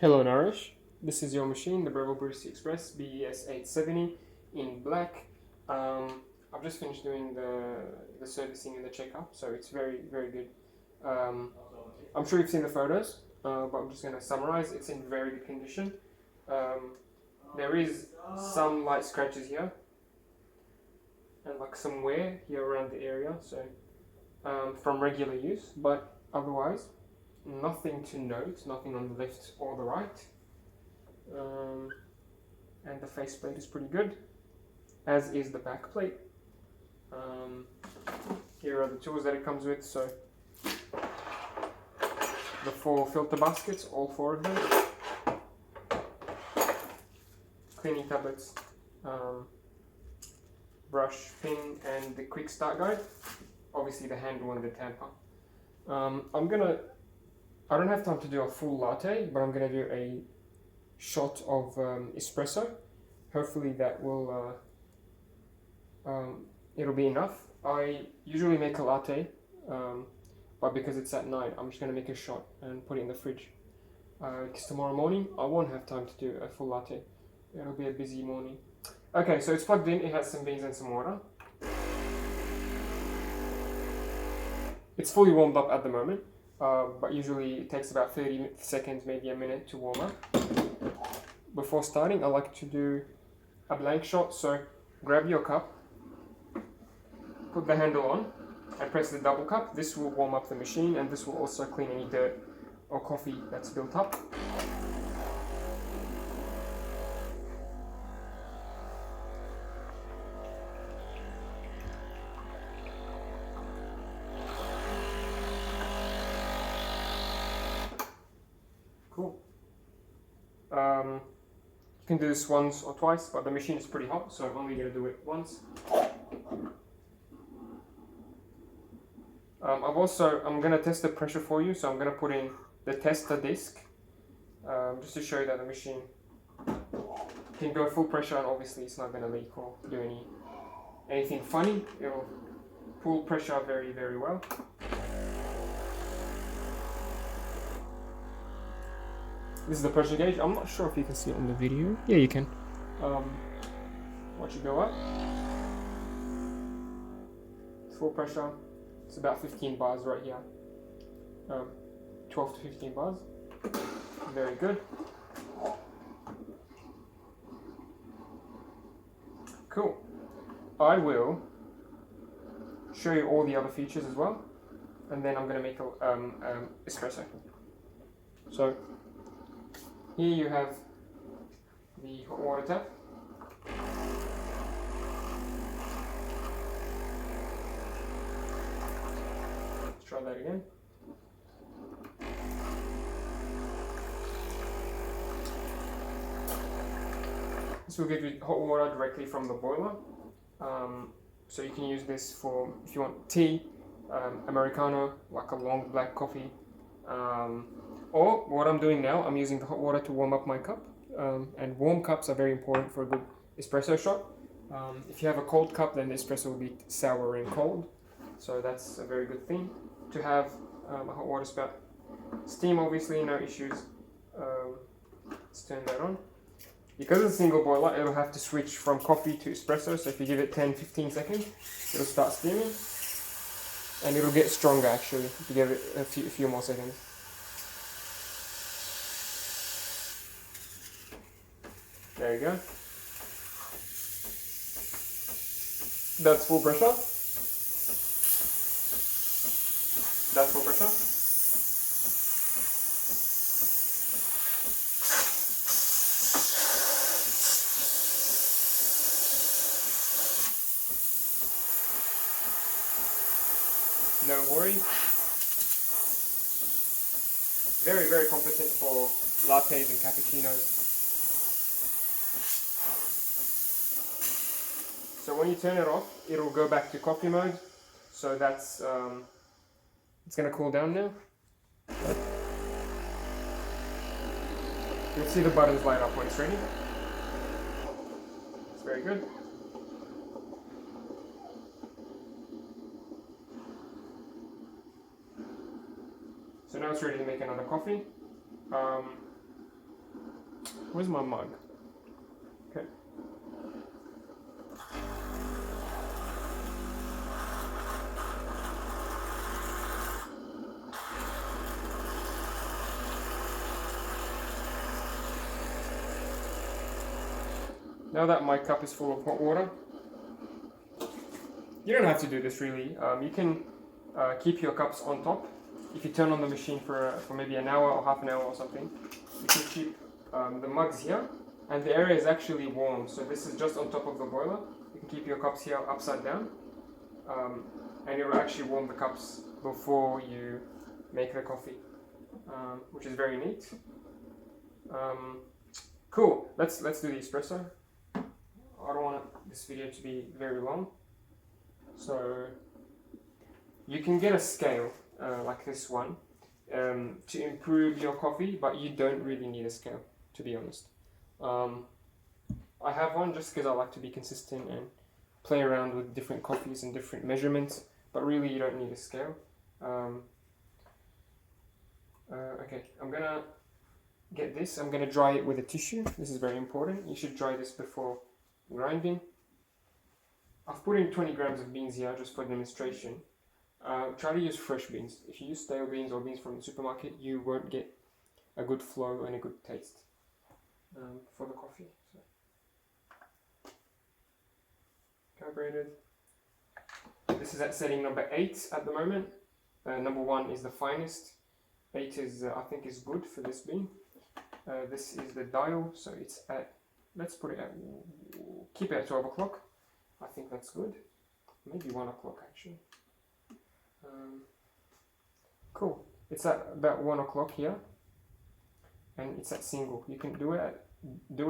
Hello Naresh, this is your machine, the Breville Barista Express BES870 in black. I've just finished doing the servicing and the checkup, so it's very good. I'm sure you've seen the photos, but I'm just going to summarize. It's in very good condition. There is some light scratches here and like some wear here around the area, so from regular use, but otherwise nothing to note, nothing on the left or the right. And the faceplate is pretty good, as is the back plate. Here are the tools that it comes with. So the 4 filter baskets, all 4 of them, cleaning tablets, brush, pin, and the quick start guide. Obviously the handle and the tamper. I don't have time to do a full latte, but I'm going to do a shot of espresso. Hopefully that will it'll be enough. I usually make a latte, but because it's at night, I'm just going to make a shot and put it in the fridge. Because tomorrow morning I won't have time to do a full latte. It'll be a busy morning. Okay, so it's plugged in. It has some beans and some water. It's fully warmed up at the moment. But usually it takes about 30 seconds, maybe a minute to warm up. Before starting, I like to do a blank shot. So grab your cup, put the handle on, and press the double cup. This will warm up the machine, and this will also clean any dirt or coffee that's built up. Cool. You can do this once or twice, but the machine is pretty hot, so I'm only going to do it once. I'm going to test the pressure for you, so I'm going to put in the tester disc, just to show you that the machine can go full pressure, and obviously it's not going to leak or do anything funny. It'll pull pressure very well. This is the pressure gauge. I'm not sure if you can see it on the video. Yeah, you can. Watch it go up. Full pressure. It's about 15 bars right here. 12 to 15 bars. Very good. Cool. I will show you all the other features as well, and then I'm going to make a espresso. So here you have the hot water tap. Let's try that again. This will give you hot water directly from the boiler. So you can use this for if you want tea, Americano, like a long black coffee. Or what I'm doing now, I'm using the hot water to warm up my cup, and warm cups are very important for a good espresso shot. If you have a cold cup, then the espresso will be sour and cold, so that's a very good thing to have a hot water spout. Steam, obviously, no issues. Let's turn that on. Because it's a single boiler, it'll have to switch from coffee to espresso, so if you give it 10-15 seconds, it'll start steaming, and it'll get stronger actually if you give it a few more seconds. There you go. That's full pressure. That's full pressure. No worries. Very competent for lattes and cappuccinos. So when you turn it off, it'll go back to coffee mode. So that's it's gonna cool down now. You'll see the buttons light up when it's ready. It's very good. So now it's ready to make another coffee. Where's my mug? Okay. Now that my cup is full of hot water, you don't have to do this really. You can keep your cups on top. If you turn on the machine for maybe an hour or half an hour or something, you can keep the mugs here, and the area is actually warm, so this is just on top of the boiler. You can keep your cups here upside down, and it will actually warm the cups before you make the coffee, which is very neat. Cool, let's do the espresso. I don't want this video to be very long, so you can get a scale like this one to improve your coffee, but you don't really need a scale, to be honest. I have one just because I like to be consistent and play around with different coffees and different measurements, but really you don't need a scale. Okay, I'm gonna get this. I'm gonna dry it with a tissue. This is very important. You should dry this before grinding. I've put in 20 grams of beans here just for demonstration. Try to use fresh beans. If you use stale beans or beans from the supermarket, you won't get a good flow and a good taste for the coffee. So. Calibrated. This is at setting number 8 at the moment. Number 1 is the finest. 8 is, I think, is good for this bean. This is the dial, so it's at, let's put it at, keep it at 12 o'clock. I think that's good. Maybe 1 o'clock actually. Cool. It's at about 1 o'clock here, and it's at single. You can do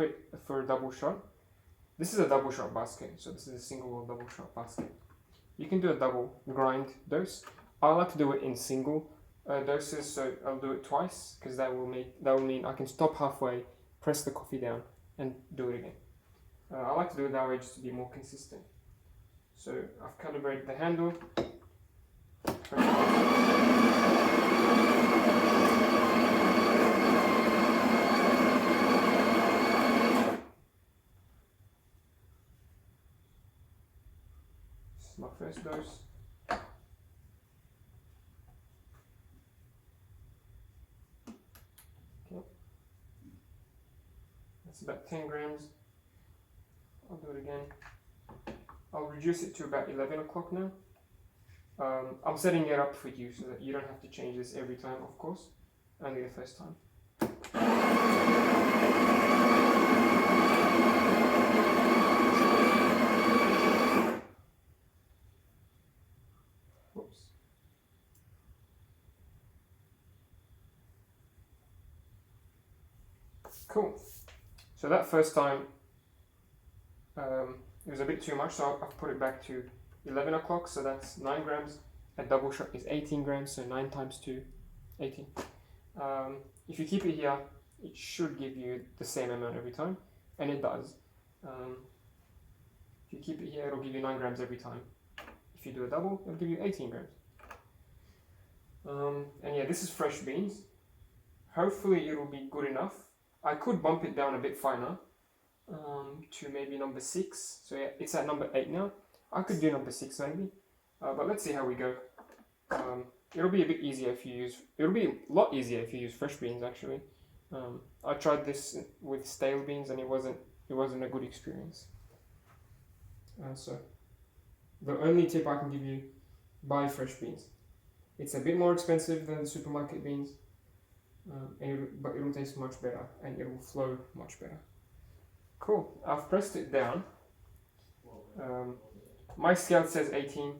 it for a double shot. This is a double shot basket, so this is a single or double shot basket. You can do a double grind dose. I like to do it in single doses, so I'll do it twice because that will mean I can stop halfway, press the coffee down, and do it again. I like to do it that way just to be more consistent. So I've calibrated the handle. This is my first dose. Okay. That's about 10 grams. I'll do it again. I'll reduce it to about 11 o'clock now. I'm setting it up for you so that you don't have to change this every time, of course, only the first time. Whoops. Cool. So that first time, it was a bit too much, so I've put it back to 11 o'clock, so that's 9 grams. A double shot is 18 grams, so 9 times 2, 18. If you keep it here, it should give you the same amount every time, and it does. If you keep it here, it'll give you 9 grams every time. If you do a double, it'll give you 18 grams. And yeah, this is fresh beans. Hopefully it'll be good enough. I could bump it down a bit finer to maybe number 6. So yeah, it's at number 8 now. I could do number 6 maybe, but let's see how we go. It'll be a bit easier if you use, it'll be a lot easier if you use fresh beans actually. I tried this with stale beans and it wasn't a good experience. So the only tip I can give you, buy fresh beans. It's a bit more expensive than the supermarket beans, but it'll taste much better and it will flow much better. Cool, I've pressed it down. My scale says 18,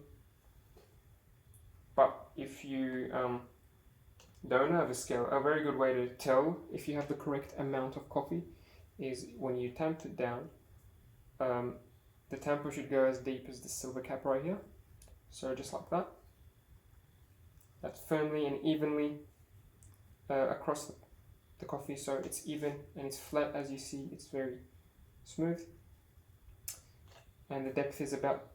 but if you don't have a scale, a very good way to tell if you have the correct amount of coffee is when you tamp it down. The tamper should go as deep as the silver cap right here, so just like that. That's firmly and evenly across the coffee, so it's even and it's flat. As you see, it's very smooth, and the depth is about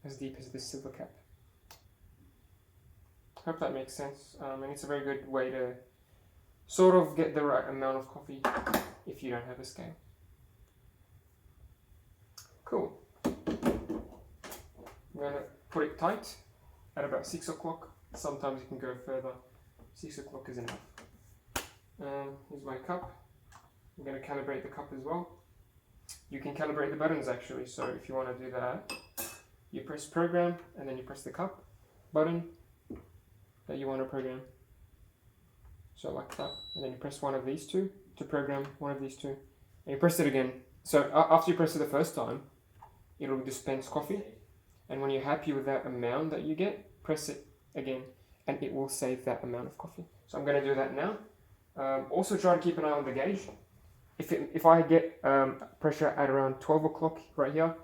as deep as the silver cap. Hope that makes sense, and it's a very good way sort of get the right amount of coffee if you don't have a scale. Cool. I'm going to put it tight at about 6 o'clock. Sometimes you can go further. 6 o'clock is enough. Here's my cup. I'm going to calibrate the cup as well. You can calibrate the buttons actually, so if you want to do that, you press program and then you press the cup button that you want to program. So like that, and then you press one of these two to program one of these two, and you press it again. So after you press it the first time, it'll dispense coffee, and when you're happy with that amount that you get, press it again, and it will save that amount of coffee. So I'm going to do that now. Also try to keep an eye on the gauge. If I get pressure at around 12 o'clock right here,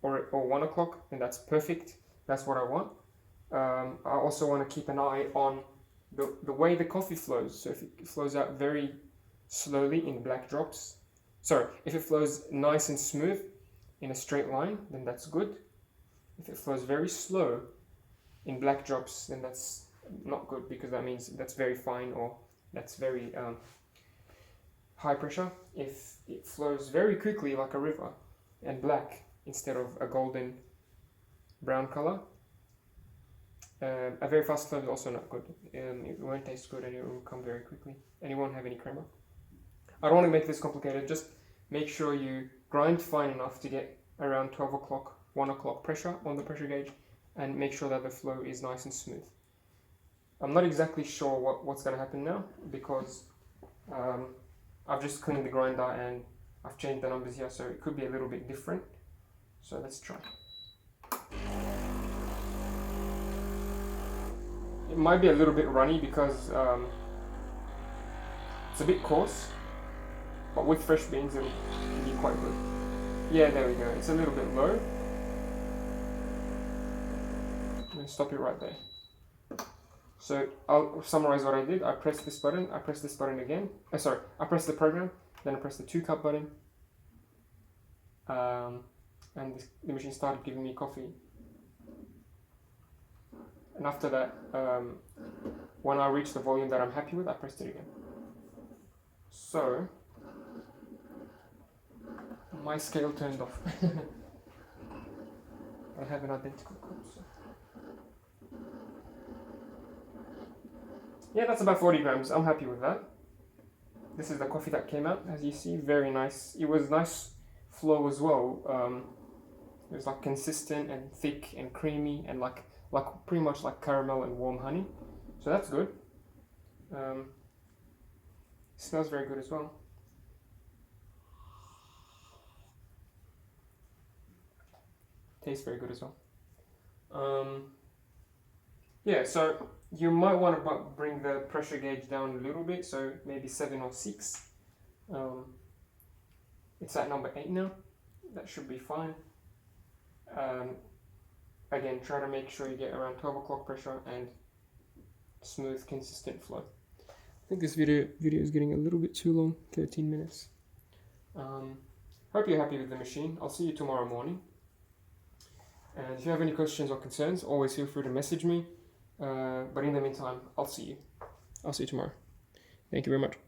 or 1 o'clock, then that's perfect. That's what I want. I also want to keep an eye on the way the coffee flows. So if it flows out very slowly in black drops, sorry, if it flows nice and smooth in a straight line, then that's good. If it flows very slow in black drops, then that's not good, because that means that's very fine or that's very high pressure. If it flows very quickly like a river and black instead of a golden brown color, a very fast flow is also not good. It won't taste good and it will come very quickly and you won't have any crema. I don't want to make this complicated, just make sure you grind fine enough to get around 12 o'clock, 1 o'clock pressure on the pressure gauge, and make sure that the flow is nice and smooth. I'm not exactly sure what's going to happen now, because I've just cleaned the grinder and I've changed the numbers here, so it could be a little bit different. So let's try. It might be a little bit runny because it's a bit coarse, but with fresh beans it'll be quite good. Yeah, there we go. It's a little bit low. I'm going to stop it right there. So I'll summarize what I did. I pressed this button, I pressed this button again. I pressed the program, then I pressed the 2 cup button. And the machine started giving me coffee. And after that, when I reached the volume that I'm happy with, I pressed it again. So, my scale turned off. I have an identical code. So. Yeah, that's about 40 grams. I'm happy with that. This is the coffee that came out, as you see, very nice. It was nice flow as well. It was like consistent and thick and creamy and like pretty much like caramel and warm honey. So that's good. Smells very good as well. Tastes very good as well. Yeah, so you might want to bring the pressure gauge down a little bit, so maybe 7 or 6. It's at number 8 now. That should be fine. Again, try to make sure you get around 12 o'clock pressure and smooth, consistent flow. I think this video is getting a little bit too long, 13 minutes. Hope you're happy with the machine. I'll see you tomorrow morning. And if you have any questions or concerns, always feel free to message me. But in the meantime, I'll see you tomorrow. Thank you very much.